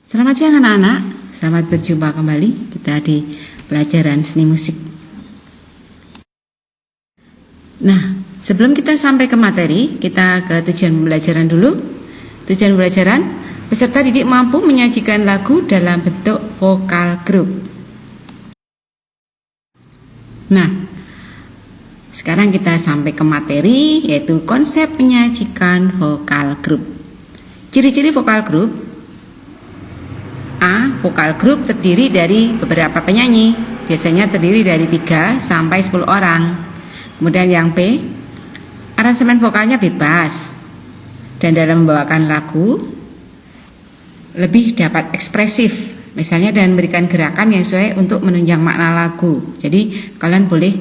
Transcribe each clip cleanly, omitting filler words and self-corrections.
Selamat siang anak-anak, selamat berjumpa kembali kita di pelajaran seni musik. Nah, sebelum kita sampai ke materi, kita ke tujuan pembelajaran dulu. Tujuan pembelajaran, peserta didik mampu menyajikan lagu dalam bentuk vokal grup. Nah, sekarang kita sampai ke materi, yaitu konsep menyajikan vokal grup. Ciri-ciri vokal grup. A. Vokal grup terdiri dari beberapa penyanyi, biasanya terdiri dari 3 sampai 10 orang. Kemudian yang B, aransemen vokalnya bebas dan dalam membawakan lagu lebih dapat ekspresif, misalnya dan memberikan gerakan yang sesuai untuk menunjang makna lagu. Jadi kalian boleh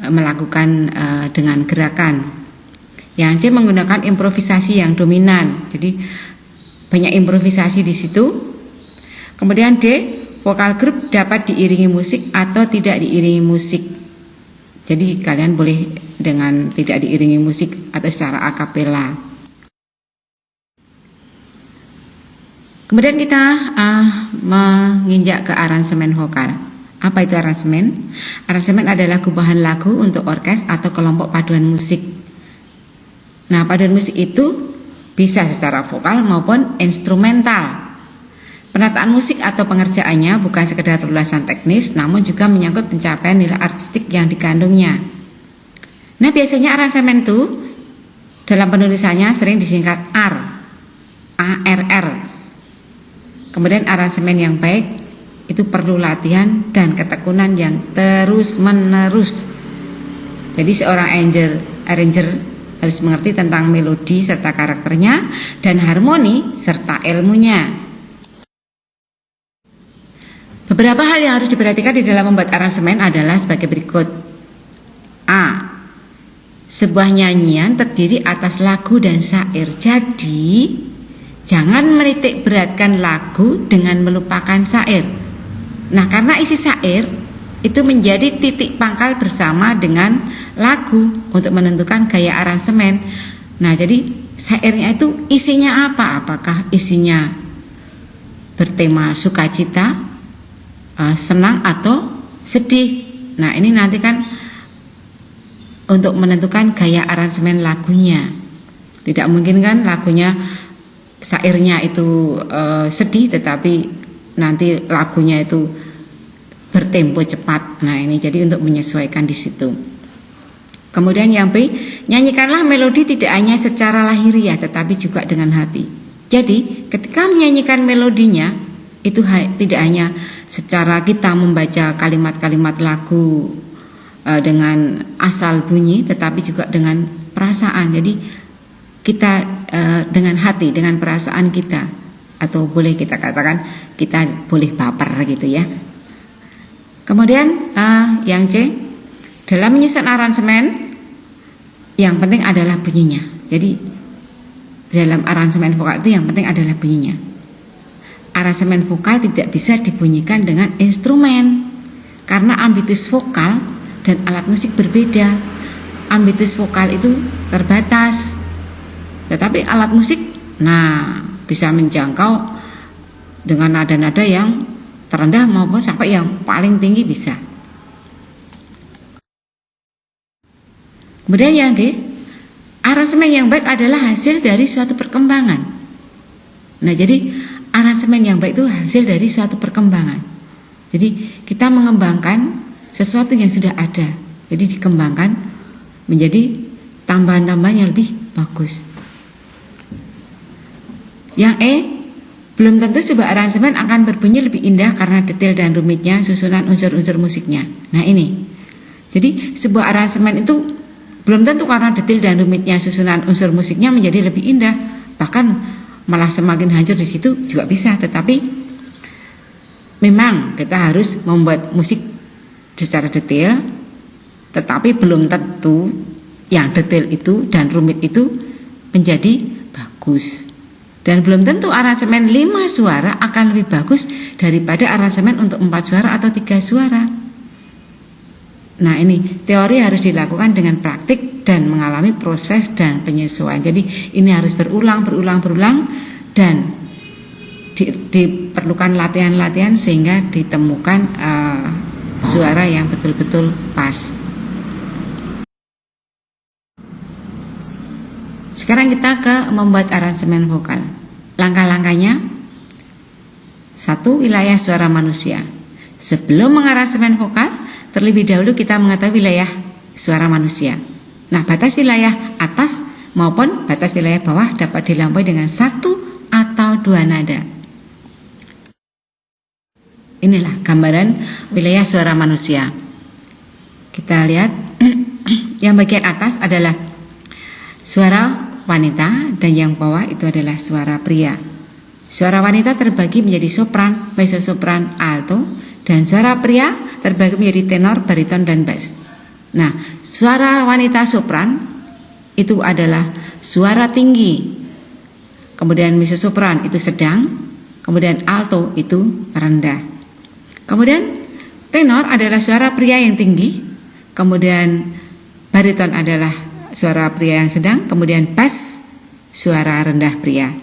melakukan dengan gerakan. Yang C, menggunakan improvisasi yang dominan, jadi banyak improvisasi di situ. Kemudian D, vokal grup dapat diiringi musik atau tidak diiringi musik. Jadi kalian boleh dengan tidak diiringi musik atau secara akapela. Kemudian kita menginjak ke aransemen vokal. Apa itu aransemen? Aransemen adalah gubahan lagu untuk orkes atau kelompok paduan musik. Nah, paduan musik itu bisa secara vokal maupun instrumental. Penataan musik atau pengerjaannya bukan sekedar ulasan teknis, namun juga menyangkut pencapaian nilai artistik yang dikandungnya. Nah, biasanya aransemen itu dalam penulisannya sering disingkat ARR. Kemudian aransemen yang baik itu perlu latihan dan ketekunan yang terus-menerus. Jadi seorang arranger harus mengerti tentang melodi serta karakternya dan harmoni serta ilmunya. Beberapa hal yang harus diperhatikan di dalam membuat aransemen adalah sebagai berikut. A. Sebuah nyanyian terdiri atas lagu dan syair. Jadi, jangan menitik beratkan lagu dengan melupakan syair. Nah, karena isi syair itu menjadi titik pangkal bersama dengan lagu untuk menentukan gaya aransemen. Nah, jadi syairnya itu isinya apa? Apakah isinya bertema sukacita, senang atau sedih. Nah, ini nanti kan untuk menentukan gaya aransemen lagunya. Tidak mungkin kan lagunya syairnya itu sedih tetapi nanti lagunya itu bertempo cepat. Nah, ini jadi untuk menyesuaikan di situ. Kemudian yang B, nyanyikanlah melodi tidak hanya secara lahiriah tetapi juga dengan hati. Jadi, ketika menyanyikan melodinya itu tidak hanya secara kita membaca kalimat-kalimat lagu dengan asal bunyi, tetapi juga dengan perasaan. Jadi kita dengan hati, dengan perasaan kita, atau boleh kita katakan kita boleh baper gitu ya. Kemudian yang C, dalam menyusun aransemen yang penting adalah bunyinya. Jadi dalam aransemen vokal itu yang penting adalah bunyinya. Aransemen vokal tidak bisa dibunyikan dengan instrumen karena ambitus vokal dan alat musik berbeda. Ambitus vokal itu terbatas, tetapi alat musik bisa menjangkau dengan nada-nada yang terendah maupun sampai yang paling tinggi bisa. Kemudian yang D, aransemen yang baik adalah hasil dari suatu perkembangan. Nah, jadi aransemen yang baik itu hasil dari suatu perkembangan. Jadi kita mengembangkan sesuatu yang sudah ada. Jadi dikembangkan menjadi tambahan-tambahan yang lebih bagus. Yang E, belum tentu sebuah aransemen akan berbunyi lebih indah karena detail dan rumitnya susunan unsur-unsur musiknya. Nah, ini. Jadi sebuah aransemen itu belum tentu karena detail dan rumitnya susunan unsur musiknya menjadi lebih indah. Bahkan malah semakin hancur di situ juga bisa. Tetapi memang kita harus membuat musik secara detail, tetapi belum tentu yang detail itu dan rumit itu menjadi bagus. Dan belum tentu aransemen 5 suara akan lebih bagus daripada aransemen untuk 4 suara atau 3 suara. Nah, ini teori harus dilakukan dengan praktik dan mengalami proses dan penyesuaian. Jadi ini harus berulang dan diperlukan latihan-latihan sehingga ditemukan suara yang betul-betul pas. Sekarang kita ke membuat aransemen vokal. Langkah-langkahnya: 1. Wilayah suara manusia. Sebelum mengaransemen vokal, terlebih dahulu kita mengetahui wilayah suara manusia. Nah, batas wilayah atas maupun batas wilayah bawah dapat dilampaui dengan 1 atau 2 nada. Inilah gambaran wilayah suara manusia. Kita lihat yang bagian atas adalah suara wanita dan yang bawah itu adalah suara pria. Suara wanita terbagi menjadi sopran, mezzo-sopran, alto, dan suara pria terbagi menjadi tenor, bariton, dan bass. Nah, suara wanita sopran itu adalah suara tinggi. Kemudian mezzo-sopran itu sedang, kemudian alto itu rendah. Kemudian tenor adalah suara pria yang tinggi, kemudian bariton adalah suara pria yang sedang, kemudian bass suara rendah pria.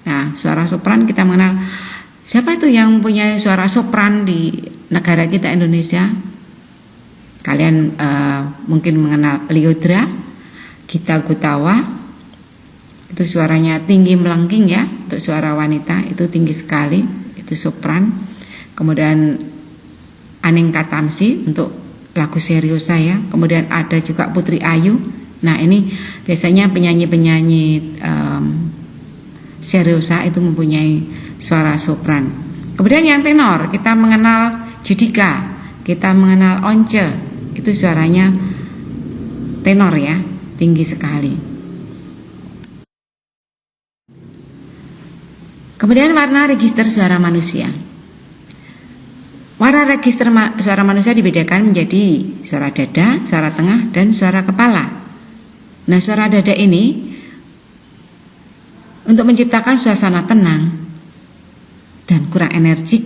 Nah, suara sopran kita mengenal. Siapa itu yang punya suara sopran di negara kita Indonesia? Kalian mungkin mengenal Lyodra, Gita Gutawa. Itu suaranya tinggi melengking ya. Untuk suara wanita itu tinggi sekali, itu sopran. Kemudian Aning Katamsi untuk lagu Seriosa ya. Kemudian ada juga Putri Ayu. Nah, ini biasanya penyanyi-penyanyi Seriosa itu mempunyai suara sopran. Kemudian yang tenor kita mengenal Judika, kita mengenal Once. Itu suaranya tenor ya, tinggi sekali. Kemudian warna register suara manusia. Warna register suara manusia dibedakan menjadi suara dada, suara tengah, dan suara kepala. Nah, suara dada ini untuk menciptakan suasana tenang dan kurang energik,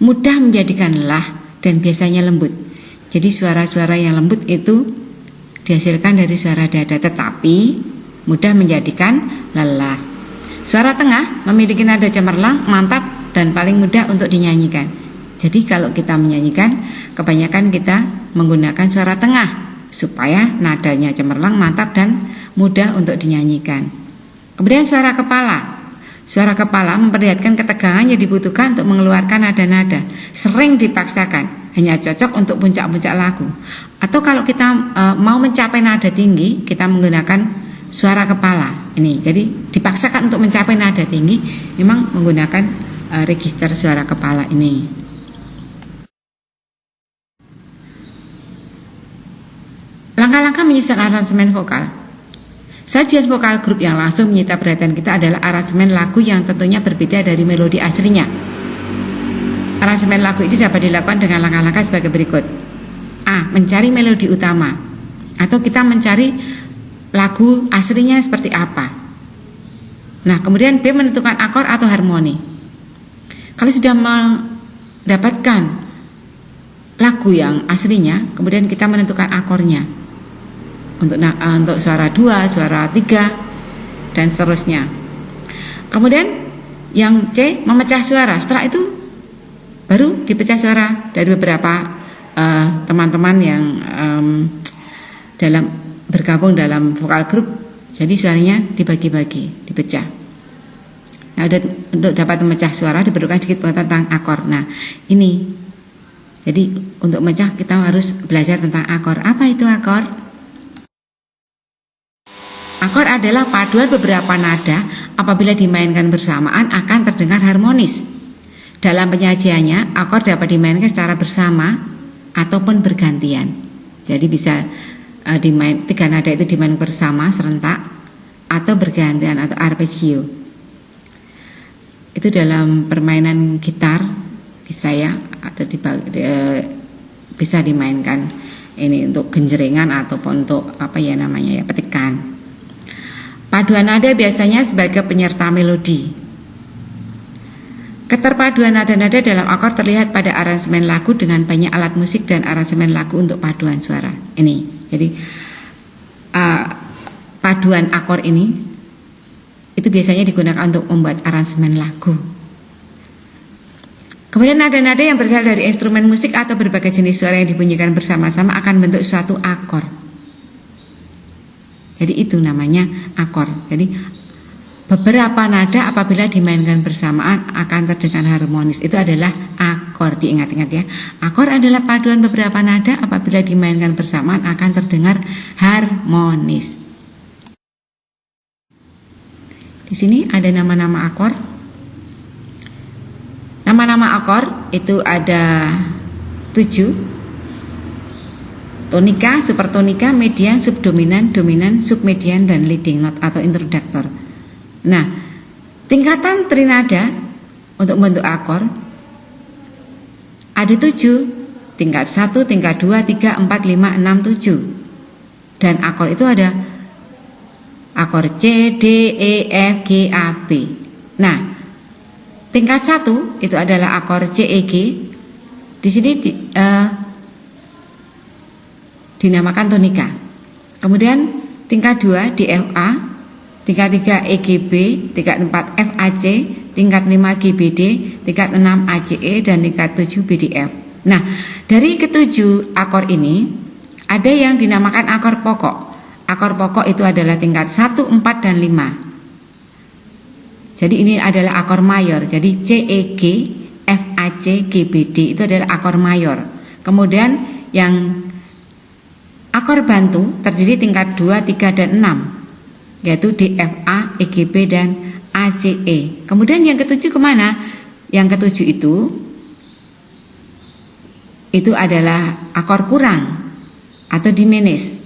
mudah menjadikan lelah dan biasanya lembut. Jadi suara-suara yang lembut itu dihasilkan dari suara dada, tetapi mudah menjadikan lelah. Suara tengah memiliki nada cemerlang, mantap, dan paling mudah untuk dinyanyikan. Jadi kalau kita menyanyikan, kebanyakan kita menggunakan suara tengah supaya nadanya cemerlang, mantap, dan mudah untuk dinyanyikan. Kemudian suara kepala. Suara kepala memperlihatkan ketegangan yang dibutuhkan untuk mengeluarkan nada-nada. Sering dipaksakan, hanya cocok untuk puncak-puncak lagu. Atau kalau kita mau mencapai nada tinggi, kita menggunakan suara kepala. Ini, jadi dipaksakan untuk mencapai nada tinggi, memang menggunakan register suara kepala ini. Langkah-langkah menyusun aransemen vokal. Sajian vokal grup yang langsung menyita perhatian kita adalah aransemen lagu yang tentunya berbeda dari melodi aslinya. Aransemen lagu ini dapat dilakukan dengan langkah-langkah sebagai berikut. A. Mencari melodi utama, atau kita mencari lagu aslinya seperti apa. Nah, kemudian B. Menentukan akor atau harmoni. Kalau sudah mendapatkan lagu yang aslinya, kemudian kita menentukan akornya. Untuk suara 2, suara 3, dan seterusnya. Kemudian yang C, memecah suara. Setelah itu baru dipecah suara dari beberapa teman-teman yang bergabung dalam vokal grup. Jadi suaranya dibagi-bagi, dipecah. Nah, untuk dapat memecah suara diperlukan sedikit pengetahuan tentang akor. Nah, ini. Jadi untuk memecah kita harus belajar tentang akor. Apa itu akor? Akor adalah paduan beberapa nada apabila dimainkan bersamaan akan terdengar harmonis. Dalam penyajiannya, akor dapat dimainkan secara bersama ataupun bergantian. Jadi bisa tiga nada itu dimainkan bersama serentak atau bergantian atau arpeggio. Itu dalam permainan gitar bisa ya, atau bisa dimainkan ini untuk genjrengan ataupun untuk petikan. Paduan nada biasanya sebagai penyerta melodi. Keterpaduan nada-nada dalam akor terlihat pada aransemen lagu dengan banyak alat musik dan aransemen lagu untuk paduan suara. Ini, jadi paduan akor ini itu biasanya digunakan untuk membuat aransemen lagu. Kemudian nada-nada yang berasal dari instrumen musik atau berbagai jenis suara yang dibunyikan bersama-sama akan bentuk suatu akor. Jadi itu namanya akor. Jadi beberapa nada apabila dimainkan bersamaan akan terdengar harmonis. Itu adalah akor, diingat-ingat ya. Akor adalah paduan beberapa nada apabila dimainkan bersamaan akan terdengar harmonis. Di sini ada nama-nama akor. Nama-nama akor itu ada 7. Tonika, supertonika, median, subdominan, dominan, submedian, dan leading note atau introduktor. Nah, tingkatan trinada untuk membentuk akor ada 7. Tingkat 1, tingkat 2, 3, 4, 5, 6, 7. Dan akor itu ada akor C, D, E, F, G, A, B. Nah, tingkat 1 itu adalah akor C, E, G. Di sini dinamakan tonika. Kemudian tingkat 2 di F, A. Tingkat 3 E, G, B. Tingkat 4 F, A, C. Tingkat 5 G, B, D. Tingkat 6 A, C, E. Dan tingkat 7 B, D, F. Nah, dari ketujuh akor ini ada yang dinamakan akor pokok. Akor pokok itu adalah tingkat 1, 4, dan 5. Jadi ini adalah akor mayor. Jadi C, E, G, F, A, C, G, B, D itu adalah akor mayor. Kemudian yang akor bantu terdiri tingkat 2, 3, dan 6, yaitu D, F, A, E, G, B, dan A, C, E. Kemudian yang ketujuh kemana? Yang ketujuh itu adalah akor kurang atau diminis.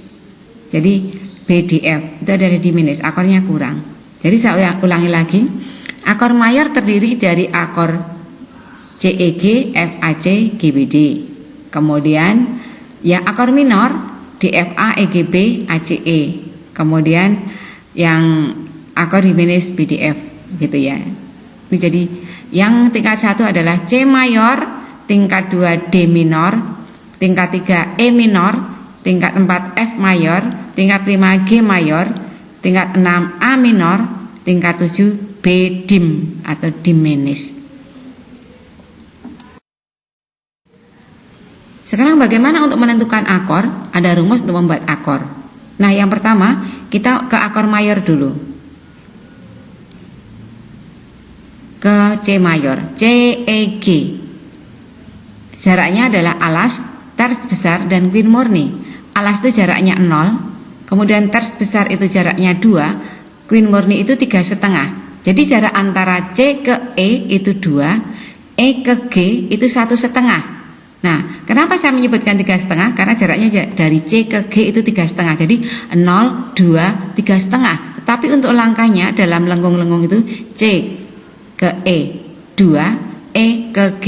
Jadi B, D, F itu adalah diminis, akornya kurang. Jadi saya ulangi lagi. Akor mayor terdiri dari akor C, E, G, F, A, C, G, B, D. Kemudian yang akor minor D, F, A, E, G, B, A, C, E. Kemudian yang akor diminis B, D, F gitu ya. Ini jadi yang tingkat 1 adalah C mayor, tingkat 2 D minor, tingkat 3 E minor, tingkat 4 F mayor, tingkat 5 G mayor, tingkat 6 A minor, tingkat 7 B dim atau diminis. Sekarang bagaimana untuk menentukan akor? Ada rumus untuk membuat akor. Nah, yang pertama kita ke akor mayor dulu. Ke C mayor, C, E, G. Jaraknya adalah alas, terts besar, dan queen murni. Alas itu jaraknya 0, kemudian terts besar itu jaraknya 2, queen murni itu 3,5. Jadi jarak antara C ke E itu 2, E ke G itu 1,5. Nah, kenapa saya menyebutkan 3,5? Karena jaraknya dari C ke G itu 3,5. Jadi 0, 2, 3,5. Tetapi untuk langkahnya dalam lengkung-lengkung itu C ke E 2, E ke G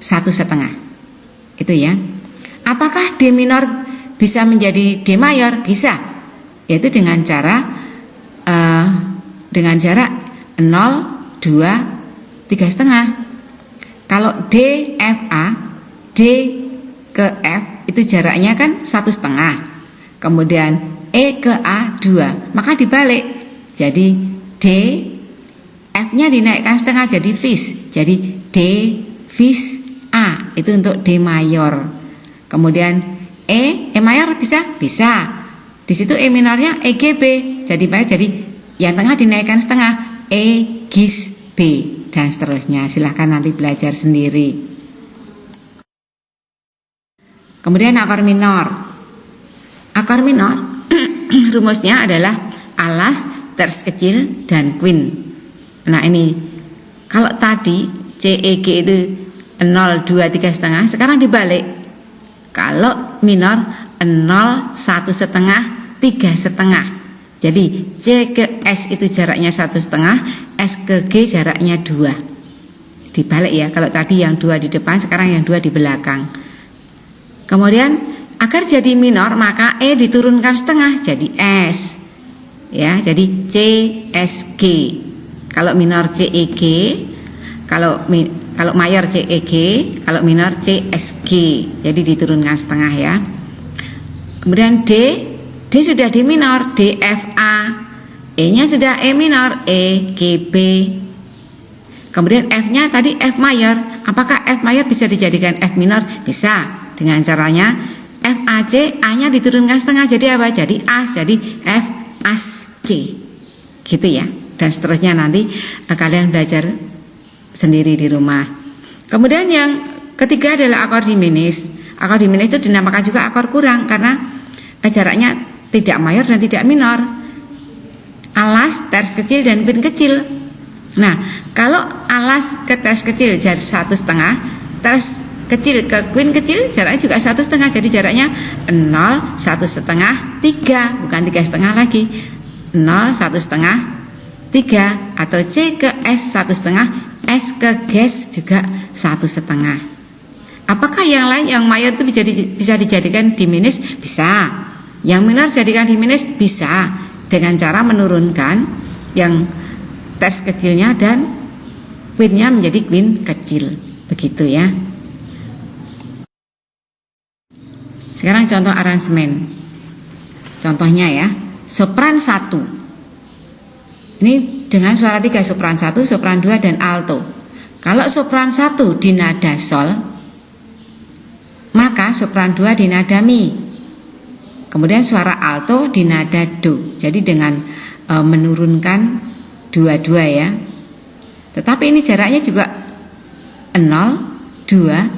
1,5. Itu ya. Apakah D minor bisa menjadi D mayor? Bisa. Yaitu dengan jarak 0, 2, 3,5. Kalau D, F, A, D ke F itu jaraknya kan 1,5. Kemudian E ke A 2. Maka dibalik. Jadi D, F-nya dinaikkan setengah jadi fis. Jadi D fis A itu untuk D mayor. Kemudian E mayor bisa? Bisa. Di situ E minornya E G B. Jadi yang tengah dinaikkan setengah E gis B dan seterusnya. Silahkan nanti belajar sendiri. Kemudian akor minor. Akor minor rumusnya adalah alas, terts kecil, dan queen. Nah ini kalau tadi C, E, G itu 0, 2, 3,5. Sekarang dibalik. Kalau minor 0, 1,5, 3,5. Jadi C ke S itu jaraknya 1,5, S ke G jaraknya 2. Dibalik ya. Kalau tadi yang 2 di depan, sekarang yang 2 di belakang. Kemudian agar jadi minor maka E diturunkan setengah jadi S. Ya, jadi C S G. Kalau minor C E G, kalau mayor C E G, kalau minor C S G. Jadi diturunkan setengah ya. Kemudian D sudah D minor, D F A. E-nya sudah E minor, E G B. Kemudian F-nya tadi F mayor, Apakah F mayor bisa dijadikan F minor? Bisa. Dengan caranya F A C, A-nya diturunkan setengah jadi apa? Jadi A, jadi F as C. Gitu ya. Dan seterusnya nanti kalian belajar sendiri di rumah. Kemudian yang ketiga adalah akor diminis. Akor diminis itu dinamakan juga akor kurang karena jaraknya tidak mayor dan tidak minor. Alas, ters kecil dan queen kecil. Nah, kalau alas ke ters kecil jadi 1,5, ters kecil ke queen kecil jaraknya juga 1,5. Jadi jaraknya 0, 1,5, 3, bukan 3,5 lagi. 0, 1,5, 3, atau C ke S 1,5, S ke ges juga 1,5. Apakah yang lain yang mayor itu bisa dijadikan diminis? Bisa. Yang minor jadikan diminis? Bisa. Dengan cara menurunkan yang ters kecilnya dan queen-nya menjadi queen kecil. Begitu ya. Sekarang contoh aransemen. Contohnya ya, sopran 1. Ini dengan suara 3, sopran 1, sopran 2 dan alto. Kalau sopran 1 di nada sol, maka sopran 2 di nada mi. Kemudian suara alto di nada do. Jadi dengan menurunkan dua-dua ya. Tetapi ini jaraknya juga 0, 2,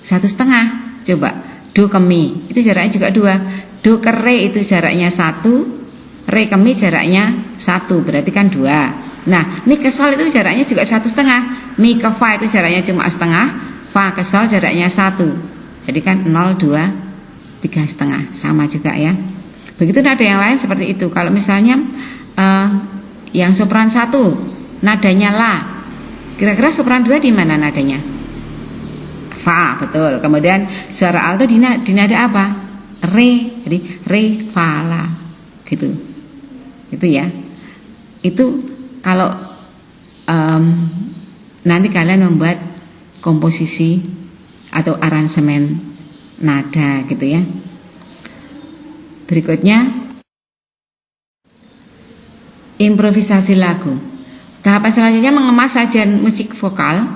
1,5. Coba do ke mi, itu jaraknya juga 2. Do ke re itu jaraknya 1, re ke mi jaraknya 1, berarti kan 2. Nah, mi ke sol itu jaraknya juga 1,5. Mi ke fa itu jaraknya cuma setengah, fa ke sol jaraknya 1. Jadi kan 0, 2, 3,5, sama juga ya. Begitu nada yang lain seperti itu. Kalau misalnya yang sopran 1 nadanya la, kira-kira sopran 2 di mana nadanya? Fa, betul. Kemudian suara alto di nada apa? Re, jadi re, fa, la, gitu. Itu ya. Itu kalau nanti kalian membuat komposisi atau aransemen nada gitu ya. Berikutnya improvisasi lagu. Tahapan selanjutnya mengemas sajian musik vokal.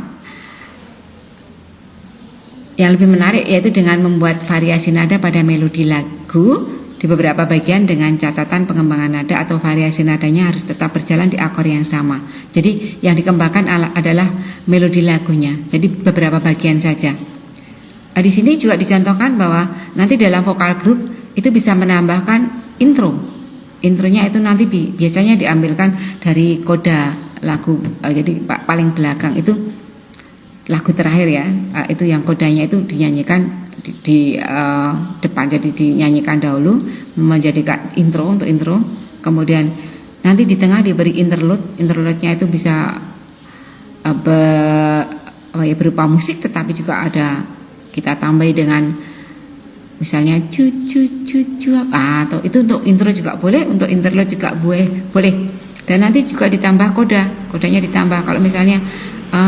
Yang lebih menarik yaitu dengan membuat variasi nada pada melodi lagu di beberapa bagian dengan catatan pengembangan nada atau variasi nadanya harus tetap berjalan di akor yang sama. Jadi yang dikembangkan adalah melodi lagunya. Jadi beberapa bagian saja. Nah, di sini juga dicontohkan bahwa nanti dalam vokal group itu bisa menambahkan intro. Intronya itu nanti biasanya diambilkan dari koda lagu. Jadi paling belakang itu lagu terakhir ya. Itu yang kodanya itu dinyanyikan di depan. Jadi dinyanyikan dahulu menjadikan intro untuk intro. Kemudian nanti di tengah diberi interlude. Interlude-nya itu bisa berupa musik, tetapi juga ada kita tambah dengan misalnya cu atau itu untuk intro juga boleh, untuk interlude juga boleh. Dan nanti juga ditambah kodanya ditambah. Kalau misalnya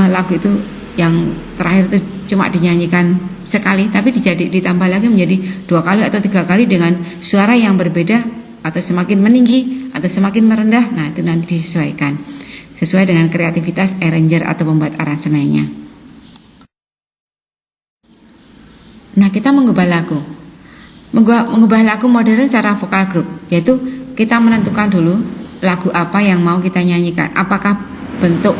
lagu itu yang terakhir itu cuma dinyanyikan sekali, tapi ditambah lagi menjadi 2 kali atau 3 kali dengan suara yang berbeda atau semakin meninggi atau semakin merendah. Nah, itu nanti disesuaikan sesuai dengan kreativitas arranger atau pembuat aransemennya. Nah, kita mengubah lagu. Mengubah lagu modern secara vokal group, yaitu kita menentukan dulu lagu apa yang mau kita nyanyikan. Apakah bentuk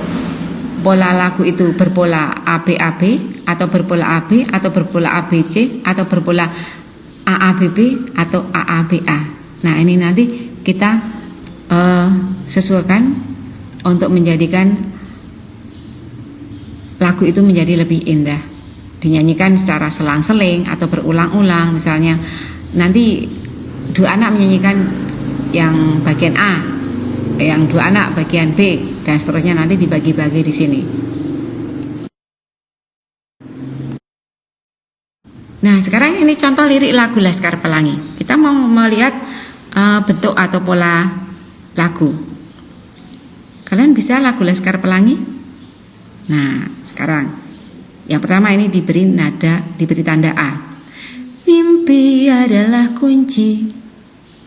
pola lagu itu berpola ABAB atau berpola AB atau berpola ABC atau berpola AABB atau AABA. Nah, ini nanti kita sesuaikan untuk menjadikan lagu itu menjadi lebih indah. Dinyanyikan secara selang-seling atau berulang-ulang. Misalnya nanti 2 anak menyanyikan yang bagian A, yang 2 anak bagian B, dan seterusnya nanti dibagi-bagi di sini. Nah, sekarang ini contoh lirik lagu Laskar Pelangi. Kita mau melihat bentuk atau pola lagu. Kalian bisa lagu Laskar Pelangi? Nah, sekarang yang pertama ini diberi tanda A. Mimpi adalah kunci.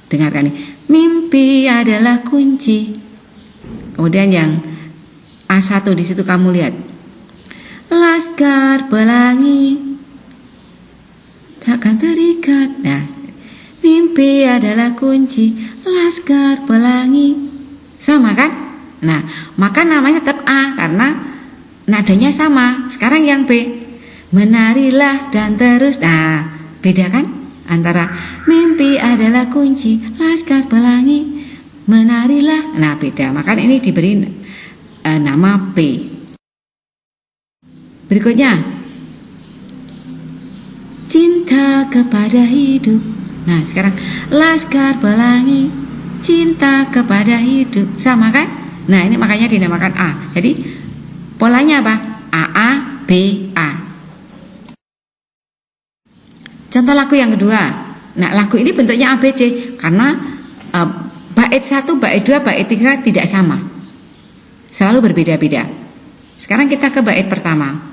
Dengarkan nih. Mimpi adalah kunci. Kemudian yang A1 di situ kamu lihat. Laskar Pelangi takkan terikat. Nah, mimpi adalah kunci Laskar Pelangi. Sama kan? Nah, maka namanya tetap A karena nadanya sama. Sekarang yang B, menarilah dan terus. Nah, beda kan antara mimpi adalah kunci Laskar Pelangi, menarilah. Nah, beda. Maka ini diberi nama P. Berikutnya, cinta kepada hidup. Nah, sekarang Laskar Pelangi, cinta kepada hidup. Sama kan? Nah, ini makanya dinamakan A. Jadi polanya apa? A A B A. Contoh lagu yang kedua. Nah, lagu ini bentuknya ABC karena bait 1, bait 2, bait 3 tidak sama. Selalu berbeda-beda. Sekarang kita ke bait pertama.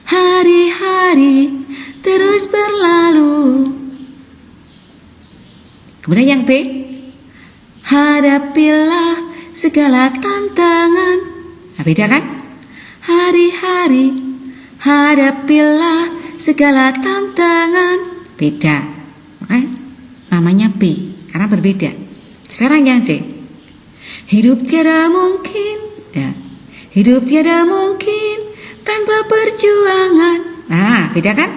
Hari-hari terus berlalu. Kemudian yang B, hadapilah segala tantangan. Nah, beda kan? Hari-hari hadapilah segala tantangan. Beda. Makanya namanya B karena berbeda. Sekarang yang C, hidup tiada mungkin. Ya. Hidup tiada mungkin tanpa perjuangan. Nah, beda kan?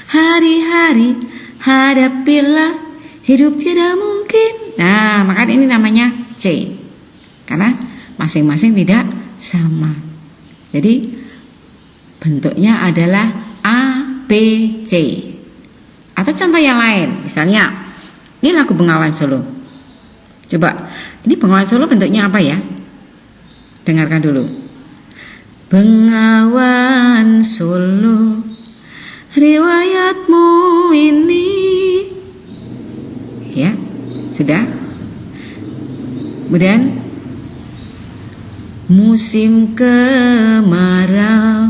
Hari-hari hadapilah, hidup tidak mungkin. Nah, maka ini namanya C. Karena masing-masing tidak sama. Jadi bentuknya adalah A, B, C. Atau contoh yang lain, misalnya ini lagu Bengawan Solo. Coba, ini Bengawan Solo bentuknya apa ya? Dengarkan dulu. Bengawan Solo, riwayatmu ini. Ya, sudah. Kemudian musim kemarau,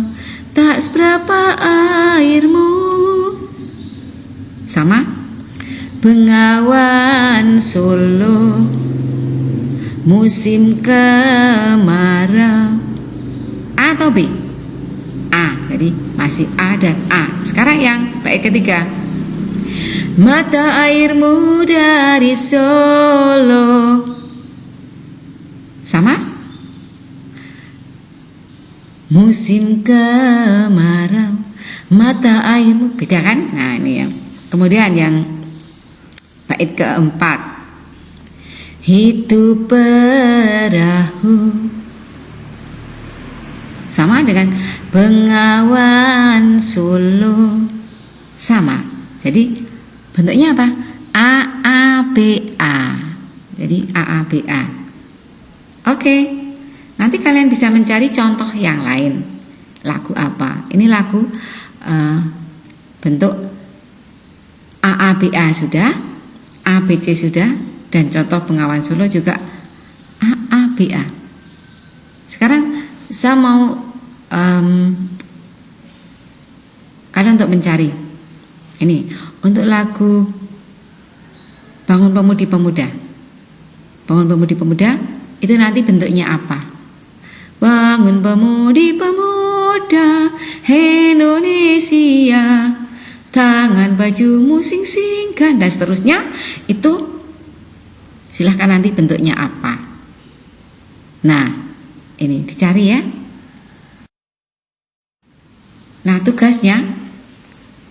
tak seberapa airmu. Sama. Bengawan Solo, musim kemarau. A atau B? A. Jadi masih A dan A. Sekarang yang bait ketiga. Mata airmu dari Solo. Sama? Musim kemarau, mata airmu. Beda kan? Nah, ini yang. Kemudian yang bait keempat. Hidup perahu. Sama dengan Bengawan Solo. Sama. Jadi bentuknya apa? A A B A. Jadi A A B A. Oke. Nanti kalian bisa mencari contoh yang lain. Lagu apa? Ini lagu bentuk A A B A sudah, A B C sudah, dan contoh Bengawan Solo juga A A B A. Sekarang saya mau kalian untuk mencari ini untuk lagu Bangun Pemudi Pemuda. Bangun Pemudi Pemuda itu nanti bentuknya apa? Bangun Pemudi Pemuda Indonesia, tangan bajumu sing-singkan, dan seterusnya. Itu silahkan nanti bentuknya apa. Nah, ini dicari ya. Nah, tugasnya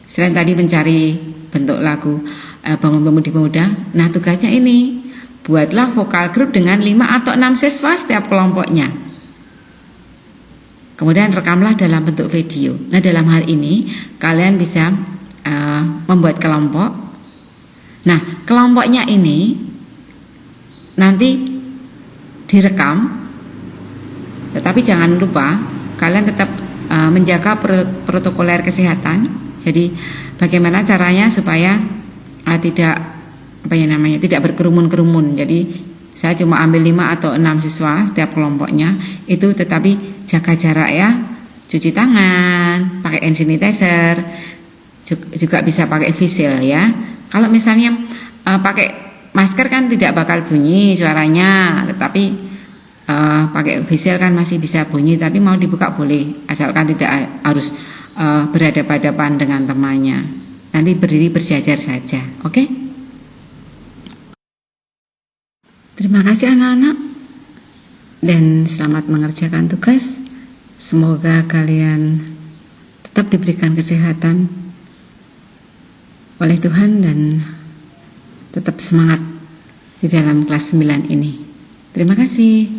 selain tadi mencari bentuk lagu Bangun Pemudi Pemuda, nah tugasnya ini buatlah vokal grup dengan 5 atau 6 siswa setiap kelompoknya. Kemudian rekamlah dalam bentuk video. Nah, dalam hal ini kalian bisa membuat kelompok. Nah, kelompoknya ini nanti direkam. Tetapi jangan lupa kalian tetap menjaga protokoler kesehatan. Jadi bagaimana caranya supaya tidak berkerumun-kerumun. Jadi saya cuma ambil 5 atau 6 siswa setiap kelompoknya itu, tetapi jaga jarak ya, cuci tangan, pakai hand sanitizer, juga bisa pakai face shield ya. Kalau misalnya pakai masker kan tidak bakal bunyi suaranya, tetapi pakai whistle kan masih bisa bunyi, tapi mau dibuka boleh, asalkan tidak harus berhadapan-hadapan dengan temannya. Nanti berdiri berjajar saja, oke? Terima kasih anak-anak, dan selamat mengerjakan tugas. Semoga kalian tetap diberikan kesehatan oleh Tuhan dan tetap semangat di dalam kelas 9 ini. Terima kasih.